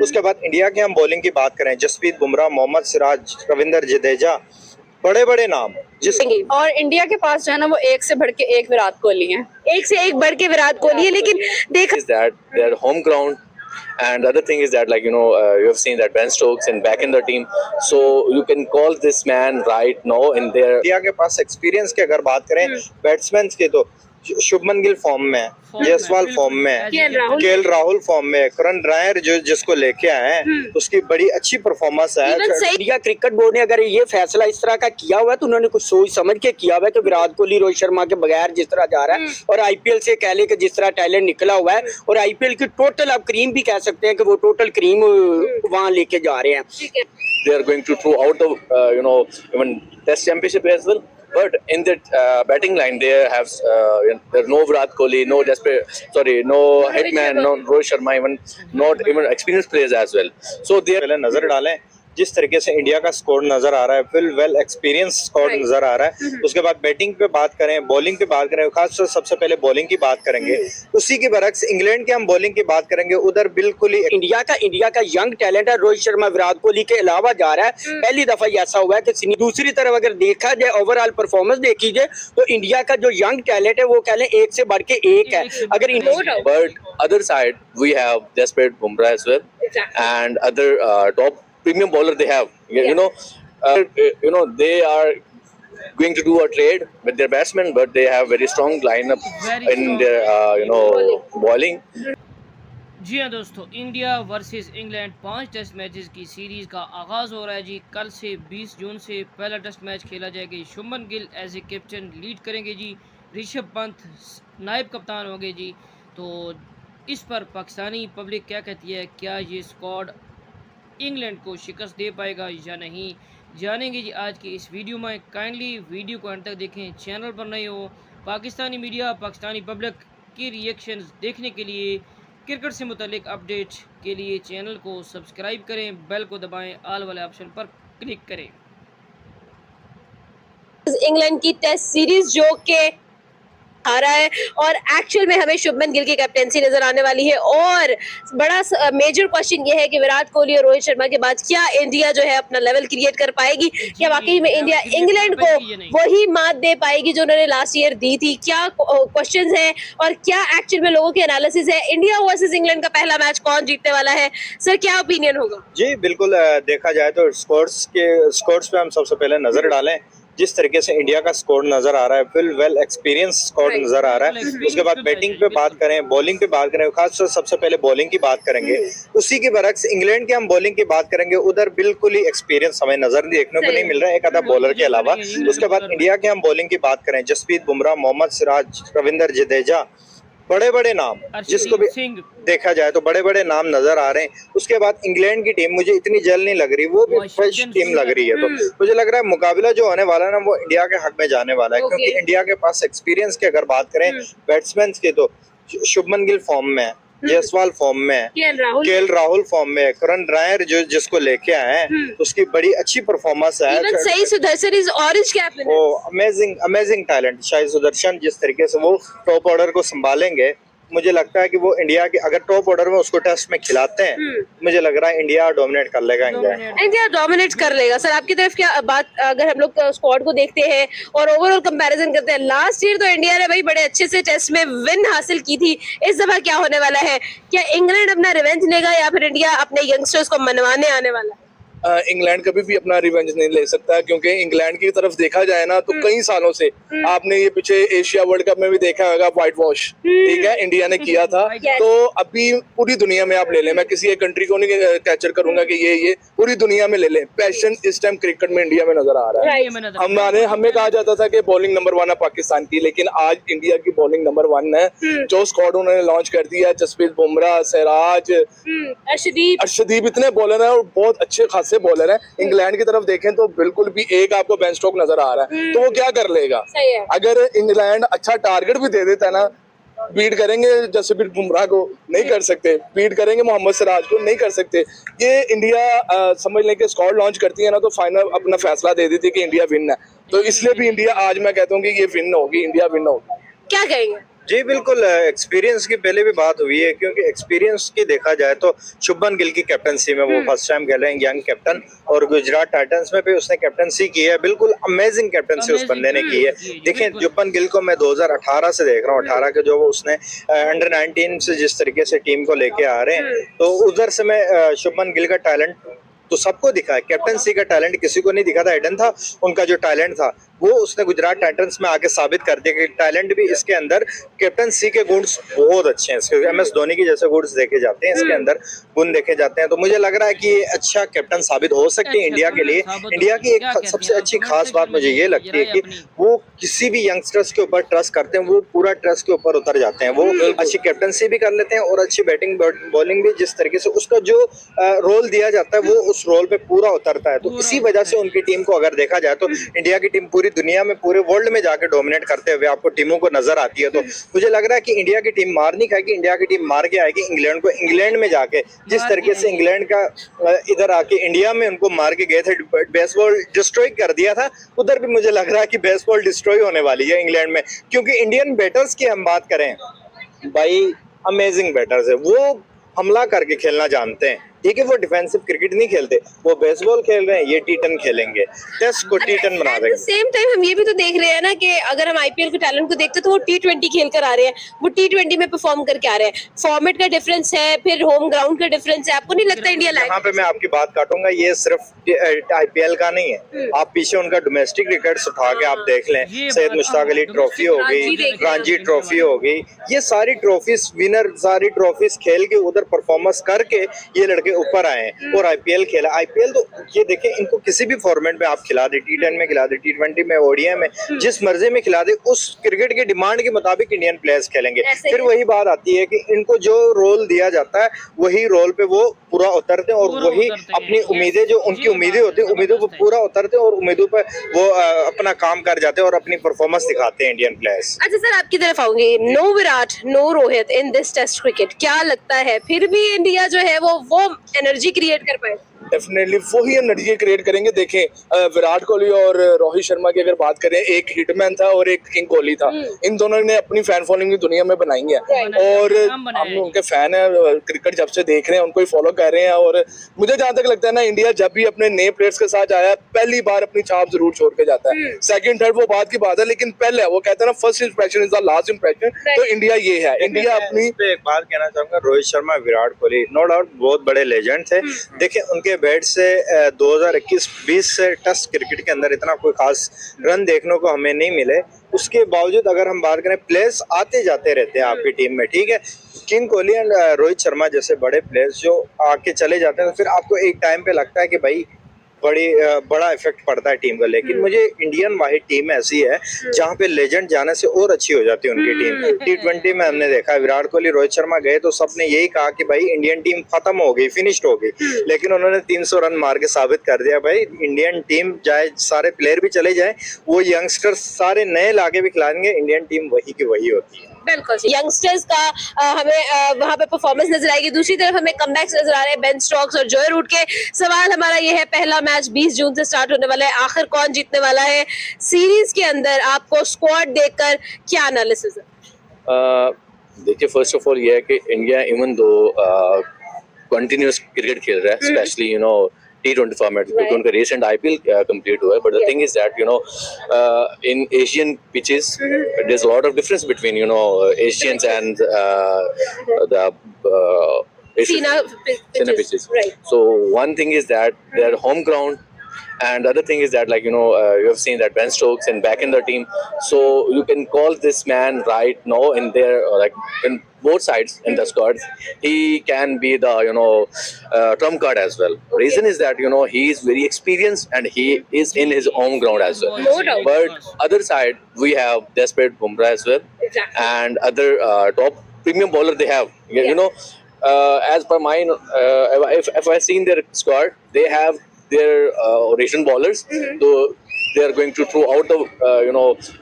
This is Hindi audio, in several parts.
उसके बाद इंडिया की हम बॉलिंग की बात करें, जसप्रीत बुमराह, मोहम्मद सिराज, रविंद्र जडेजा, बड़े बड़े नाम और इंडिया के पास जो है ना वो एक से बढ़ के एक विराट कोहली है, एक से एक बढ़ के विराट कोहली है। लेकिन देखा is that their home ground, and the other thing is that, like, you have seen that Ben Stokes and back in the team, so you can call this man right now in their India के पास एक्सपीरियंस की अगर बात करें बैट्समैन की, तो शुभमन गिल फॉर्म में है, जायसवाल फॉर्म में है, केएल राहुल फॉर्म में है, करण नायर जो जिसको लेके आए हैं उसकी बड़ी अच्छी परफॉर्मेंस है। इंडिया क्रिकेट बोर्ड ने अगर ये फैसला इस तरह का किया हुआ है तो उन्होंने कुछ सोच समझ के किया हुआ है कि विराट कोहली रोहित शर्मा के बगैर जिस तरह जा रहा है और आईपीएल से कह ले कि जिस तरह टैलेंट निकला हुआ है, और आईपीएल की टोटल आप क्रीम भी कह सकते हैं कि वो टोटल क्रीम वहाँ लेके जा रहे हैं। they are going to throw out the even Test Championship as well. But in that batting line, they have there's no Virat Kohli, no no Hitman, no Rohit Sharma, even not even experienced players as well. So they पहले नजर डालें जिस तरीके से इंडिया का स्कोर नजर आ रहा है, वेल एक्सपीरियंस स्कोर नजर आ रहा है। उसके बाद बैटिंग पे बात करें, बॉलिंग पे बात करें, खासतौर सबसे पहले बॉलिंग की बात करेंगे, उसी के बरक्स इंग्लैंड की हम बॉलिंग की बात करेंगे, उधर बिल्कुल ही इंडिया का यंग टैलेंट है। रोहित शर्मा विराट कोहली के अलावा जा रहा है, पहली दफा ऐसा हुआ है कि दूसरी तरफ अगर देखा जाए ओवरऑल परफॉर्मेंस देखी जाए तो इंडिया का जो यंग टैलेंट है वो कह लें एक से बढ़ के एक है। अगर but other side we have Jasprit Bumrah as well, and other top premium bowler they have. They are going to do a trade with their batsmen, but they have very strong lineup in their bowling. जी हाँ दोस्तों, India versus England 5 test matches की सीरीज़ का आगाज़ हो रहा है जी। कल से 20 जून से पहला टेस्ट मैच खेला जाएगा। Shubman Gill as a captain lead करेंगे जी, ऋषभ पंत नायब कप्तान होंगे जी। तो इस पर पाकिस्तानी पब्लिक क्या कहती है, क्या ये स्क्वाड इंग्लैंड को शिकस्त दे पाएगा या नहीं, जानेंगे जी आज की इस वीडियो में। काइंडली वीडियो को अंत तक देखें। चैनल पर नए हो, पाकिस्तानी मीडिया, पाकिस्तानी पब्लिक की रिएक्शंस देखने के लिए, क्रिकेट से मुतालिक अपडेट के लिए चैनल को सब्सक्राइब करें, बेल को दबाएं, ऑल वाले ऑप्शन पर क्लिक करें। इंग्लैंड की टेस्ट सीरीज जो के आ रहा है और एक्चुअल में हमें शुभमन गिल की कैप्टेंसी नजर आने वाली है। और बड़ा मेजर क्वेश्चन ये है कि विराट कोहली और रोहित शर्मा के बाद क्या इंडिया जो है अपना लेवल क्रिएट कर पाएगी, क्या वाकई में इंडिया इंग्लैंड को वही मात दे पाएगी जो उन्होंने लास्ट ईयर दी थी। क्या क्वेश्चंस हैं और क्या एक्चुअल में लोगों के एनालिसिस है। इंडिया वर्सेस इंग्लैंड का पहला मैच कौन जीतने वाला है, सर क्या ओपिनियन होगा? जी बिल्कुल, देखा जाए तो स्कोर्स पे हम सबसे पहले नजर डालें। जिस तरीके से इंडिया का स्कोर नजर आ रहा है, वेल एक्सपीरियंस स्कोर नजर आ रहा है। उसके बाद बैटिंग पे बात करें, बॉलिंग पे बात करें, खासतौर सबसे पहले बॉलिंग की बात करेंगे, उसी के बरक्स इंग्लैंड की हम बॉलिंग की बात करेंगे, उधर बिल्कुल ही एक्सपीरियंस हमें नजर देखने को नहीं मिल रहा है एक आधा बॉलर के अलावा। उसके बाद इंडिया की हम बॉलिंग की बात करें, जसप्रीत बुमराह, मोहम्मद सिराज, रविंद्र जडेजा, बड़े बड़े नाम, जिसको भी देखा जाए तो बड़े बड़े नाम नजर आ रहे हैं। उसके बाद इंग्लैंड की टीम मुझे इतनी जल नहीं लग रही, वो भी फ्रेश टीम लग रही है। तो मुझे लग रहा है मुकाबला जो होने वाला है ना वो इंडिया के हक में जाने वाला है, क्योंकि इंडिया के पास एक्सपीरियंस की अगर बात करें बैट्समैन की, तो शुभमन गिल फॉर्म में है, जायसवाल फॉर्म में है, केएल राहुल फॉर्म में है, करण नायर जो जिसको लेके आए हैं उसकी बड़ी अच्छी परफॉर्मेंस है। Sai Sudarshan is orange cap winner, वो अमेजिंग टैलेंट साई सुदर्शन, जिस तरीके से वो टॉप ऑर्डर को संभालेंगे, मुझे लगता है कि वो इंडिया के अगर टॉप ऑर्डर में उसको टेस्ट में खिलाते हैं, मुझे लग रहा है इंडिया डोमिनेट कर लेगा। इंडिया डोमिनेट कर लेगा। सर आपकी तरफ क्या बात, अगर हम लोग स्क्वाड को देखते हैं और ओवरऑल कंपैरिजन करते हैं, लास्ट ईयर तो इंडिया ने भाई बड़े अच्छे से टेस्ट में विन हासिल की थी, इस दफा क्या होने वाला है? क्या इंग्लैंड अपना रिवेंज लेगा या फिर इंडिया अपने यंगस्टर्स को मनवाने आने वाला है? इंग्लैंड कभी भी अपना रिवेंज नहीं ले सकता, क्योंकि इंग्लैंड की तरफ देखा जाए ना तो कई सालों से आपने ये पीछे एशिया वर्ल्ड कप में भी देखा होगा, व्हाइट वॉश, ठीक है, इंडिया ने किया था। तो अभी पूरी दुनिया में आप ले लें, मैं किसी एक कंट्री को नहीं कैप्चर करूंगा कि ये पूरी दुनिया में ले लें, पैशन इस टाइम क्रिकेट में इंडिया में नजर आ रहा है। हमें कहा जाता था कि बॉलिंग नंबर 1 है पाकिस्तान की, लेकिन आज इंडिया की बॉलिंग नंबर 1 है। जो स्क्वाड उन्होंने लॉन्च कर दिया है, जसप्रीत बुमराह, सिराज, अर्शदीप, इतने बॉलर हैं और बहुत अच्छे खासे बॉलर है। इंग्लैंड की तरफ देखें तो बिल्कुल भी एक आपको बेन स्टोक नजर आ रहा है, तो वो क्या कर लेगा? अगर इंग्लैंड अच्छा टारगेट भी दे देता है ना, बीट करेंगे जसप्रीत बुमराह को, नहीं कर सकते, बीट करेंगे मोहम्मद सिराज को, नहीं कर सकते। ये इंडिया समझ लें कि स्क्वाड लॉन्च करती है ना तो फाइनल अपना फैसला दे देती है कि इंडिया विन है। तो इसलिए भी इंडिया आज मैं कहता हूँ कि ये विन होगी, इंडिया विन होगी। क्या कहेंगे? जी बिल्कुल, एक्सपीरियंस की पहले भी बात हुई है, क्योंकि एक्सपीरियंस की देखा जाए तो शुभमन गिल की कैप्टनसी में वो फर्स्ट टाइम खेल रहे हैं यंग कैप्टन, और गुजरात टाइटंस में भी उसने कैप्टनसी की है। बिल्कुल अमेजिंग कैप्टनसी उस बंदे ने की है। देखें, शुभमन गिल को मैं 2018 से देख रहा हूँ, 18 के जो वो उसने अंडर 19 से जिस तरीके से टीम को लेके आ रहे हैं, तो उधर से मैं शुभमन गिल का टैलेंट तो सबको दिखा है। कैप्टनसी का टैलेंट किसी को नहीं दिखा था, हिडन था उनका जो टैलेंट था, वो उसने गुजरात टाइटंस में आके साबित कर दिया कि टैलेंट भी इसके अंदर, कैप्टनसी के गुण बहुत अच्छे हैं इसके। एमएस धोनी की जैसे गुण देखे जाते हैं इसके अंदर, गुण देखे जाते हैं। तो मुझे लग रहा है कि ये अच्छा कैप्टन साबित हो सकते हैं इंडिया के लिए। इंडिया की एक सबसे अच्छी खास बात मुझे ये लगती है कि वो किसी भी यंगस्टर्स के ऊपर ट्रस्ट करते हैं, वो पूरा ट्रस्ट के ऊपर उतर जाते हैं। वो अच्छी कैप्टनसी भी कर लेते हैं और अच्छी बैटिंग बॉलिंग भी, जिस तरीके से उसका जो रोल दिया जाता है वो उस रोल पे पूरा उतरता है। तो इसी वजह से उनकी टीम को अगर देखा जाए तो इंडिया की टीम पूरी दुनिया में, पूरे वर्ल्ड में जाके डोमिनेट करते हुए आपको टीमों को नजर आती है। तो मुझे लग रहा है कि इंडिया की टीम मार नहीं खाएगी, इंडिया की टीम मार के आएगी इंग्लैंड को। इंग्लैंड में जाके जिस तरीके से इंग्लैंड का इधर आके इंडिया में उनको मार के गए थे, बेसबॉल डिस्ट्रॉय कर दिया था, उधर भी मुझे लग रहा है कि बेसबॉल डिस्ट्रॉय होने वाली है इंग्लैंड में। क्योंकि इंडियन बैटर्स की हम बात करें भाई, अमेजिंग बैटर्स है वो, हमला करके खेलना जानते हैं। ठीक है, वो डिफेंसिव क्रिकेट नहीं खेलते, वो बेसबॉल खेल रहे हैं, ये टी10 खेलेंगे, टेस्ट को टी10 बना देंगे। सेम टाइम हम ये भी तो देख रहे हैं ना कि अगर हम आईपीएल के टैलेंट को देखते हैं तो वो टी20 खेल कर आ रहे हैं, वो टी20 में परफॉर्म करके आ रहे हैं। फॉर्मेट का डिफरेंस है, फिर होम ग्राउंड का डिफरेंस है। आपको नहीं लगता इंडिया लाइक? यहाँ पे मैं आपकी बात काटूंगा, ये सिर्फ आईपीएल का नहीं है। आप पीछे उनका डोमेस्टिक रिकॉर्ड्स उठा के आप देख लें, सैयद मुश्ताक अली ट्रॉफी हो गई, रणजी ट्रॉफी हो गई, ये सारी ट्रॉफीज विनर, सारी ट्रॉफीज खेल के उधर परफॉर्मेंस करके ये लड़के ऊपर आए हैं। और आईपीएल खेला, आईपीएल तो ये देखें, इनको किसी भी फॉर्मेट में आप खिला दे, टी10 में खिला दे, टी20 में, ओडीआई में, जिस मर्जी में खिला दे, उस क्रिकेट की डिमांड के मुताबिक इंडियन प्लेयर्स खेलेंगे। फिर वही बात आती है कि इनको जो रोल दिया जाता है वही रोल पे वो पूरा उतरते हैं, और वही अपनी उम्मीदें, जो उनकी उम्मीदें होती हैं, उम्मीदों को पूरा उतरते हैं और उम्मीदों पे वो अपना काम कर जाते हैं और अपनी परफॉर्मेंस दिखाते हैं इंडियन प्लेयर्स। अच्छा सर, आपकी तरफ आऊंगी। No Virat, no Rohit in this test cricket, क्या लगता है फिर भी इंडिया जो है वो एनर्जी क्रिएट कर पाए? डेफिनेटली वही एनर्जी क्रिएट करेंगे। देखें, विराट कोहली और रोहित शर्मा की अगर बात करें, एक हिटमैन था और एक किंग कोहली था। इन दोनों ने अपनी फैन फॉलोइंग दुनिया में बनाई है और हम उनके फैन है, क्रिकेट जब से देख रहे हैं, उनको ही फॉलो कर रहे हैं। और मुझे जहाँ तक लगता है ना, इंडिया जब भी अपने नए प्लेयर्स के साथ आया, पहली बार अपनी छाप जरूर छोड़ के जाता है। सेकंड थर्ड वो बात की बात है, लेकिन पहले वो कहते हैं ना, first impression is the last impression. तो इंडिया ये है, इंडिया अपनी एक बात कहना चाहूंगा, रोहित शर्मा, विराट कोहली नो डाउट बहुत बड़े लेजेंड थे। देखिए, उनके बैट से 2021-20 से टेस्ट क्रिकेट के अंदर इतना कोई खास रन देखने को हमें नहीं मिले। उसके बावजूद अगर हम बात करें, प्लेयर्स आते जाते रहते हैं आपकी टीम में, ठीक है। किंग कोहली एंड रोहित शर्मा जैसे बड़े प्लेयर्स जो आके चले जाते हैं, तो फिर आपको एक टाइम पे लगता है कि भाई बड़ा इफेक्ट पड़ता है टीम का। लेकिन मुझे इंडियन वाहिद टीम ऐसी है जहाँ पे लेजेंड जाने से और अच्छी हो जाती है उनकी टीम। टी20 में हमने देखा, विराट कोहली, रोहित शर्मा गए तो सबने यही कहा कि भाई इंडियन टीम खत्म हो गई, फिनिश्ड हो गई। लेकिन उन्होंने 300 रन मार के साबित कर दिया भाई इंडियन टीम, चाहे सारे प्लेयर भी चले जाए, वो यंगस्टर्स सारे नए लाके भी खिलाएंगे, इंडियन टीम वही की वही होती है। बिल्कुल, यंगस्टर्स का हमें वहां पे परफॉर्मेंस नजर आएगी। दूसरी तरफ हमें कमबैक्स नजर आ रहे हैं बेन स्टोक्स और जॉय रूट के। सवाल हमारा ये है, पहला मैच 20 जून से स्टार्ट होने वाला है, आखिर कौन जीतने वाला है? सीरीज के अंदर आपको स्क्वाड देखकर क्या एनालिसिस है? देखिए, फर्स्ट ऑफ ऑल ये है कि India even though continuous cricket खेल रहा है, स्पेशली T20 फॉर्मेट, क्योंकि उनका रिसेंट आईपीएल कंप्लीट हुआ है। But the thing is that in Asian pitches there is a lot of difference between Asians and the Sina pitches. Right. So one thing is that they are home ground, and the other thing is that you have seen that Ben Stokes and back in the team, so you can call this man right now in there, in both sides in the squad. He can be the trump card as well. Reason is that he is very experienced and he is in his home ground as well. No doubt. But other side we have Jasprit Bumrah as well. Exactly. And other top premium bowler they have. As per mine, if I seen their squad, they have their Asian bowlers, so they are going to throw out the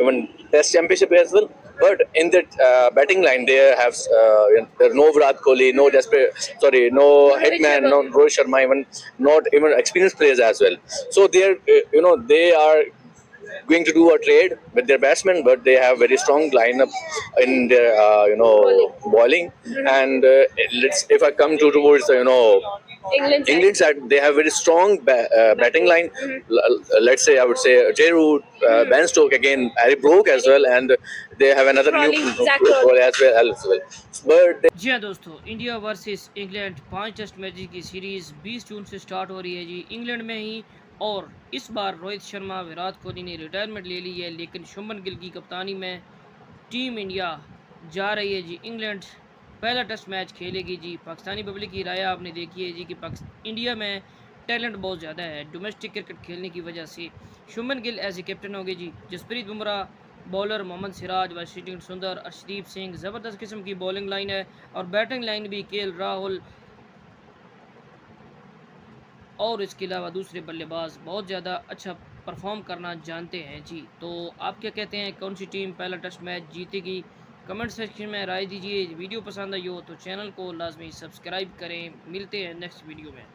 even Test Championship as well. But in that batting line, they have there no Virat Kohli, no no Hitman, no Rohit Sharma, even not even experienced players as well. So they are they are going to do a trade with their batsmen, but they have very strong lineup in their bowling. And if I come towards England side. England side, they have very strong batting line. Let's say I would say Jay Root, Ben Stokes again, Harry Brook as well, and they have another Crawley, new Zach bowler as well. But जी हाँ दोस्तों, India versus England 5 test matches की सीरीज़ 20 जून से स्टार्ट हो रही है जी, इंग्लैंड में ही। और इस बार रोहित शर्मा, विराट कोहली ने रिटायरमेंट ले ली है, लेकिन शुभमन गिल की कप्तानी में टीम इंडिया जा रही है जी इंग्लैंड। पहला टेस्ट मैच खेलेगी जी। पाकिस्तानी पब्लिक की राय आपने देखी है जी कि इंडिया में टैलेंट बहुत ज़्यादा है डोमेस्टिक क्रिकेट खेलने की वजह से। Shubman Gill as a captain होंगे जी। जसप्रीत बुमराह, बॉलर मोहम्मद सिराज, वाशिंगटन सुंदर, अर्शदीप सिंह, ज़बरदस्त किस्म की बॉलिंग लाइन है। और बैटिंग लाइन भी केएल राहुल और इसके अलावा दूसरे बल्लेबाज बहुत ज़्यादा अच्छा परफॉर्म करना जानते हैं जी। तो आप क्या कहते हैं, कौन सी टीम पहला टेस्ट मैच जीतेगी? कमेंट सेक्शन में राय दीजिए। वीडियो पसंद आई हो तो चैनल को लाजमी सब्सक्राइब करें। मिलते हैं नेक्स्ट वीडियो में।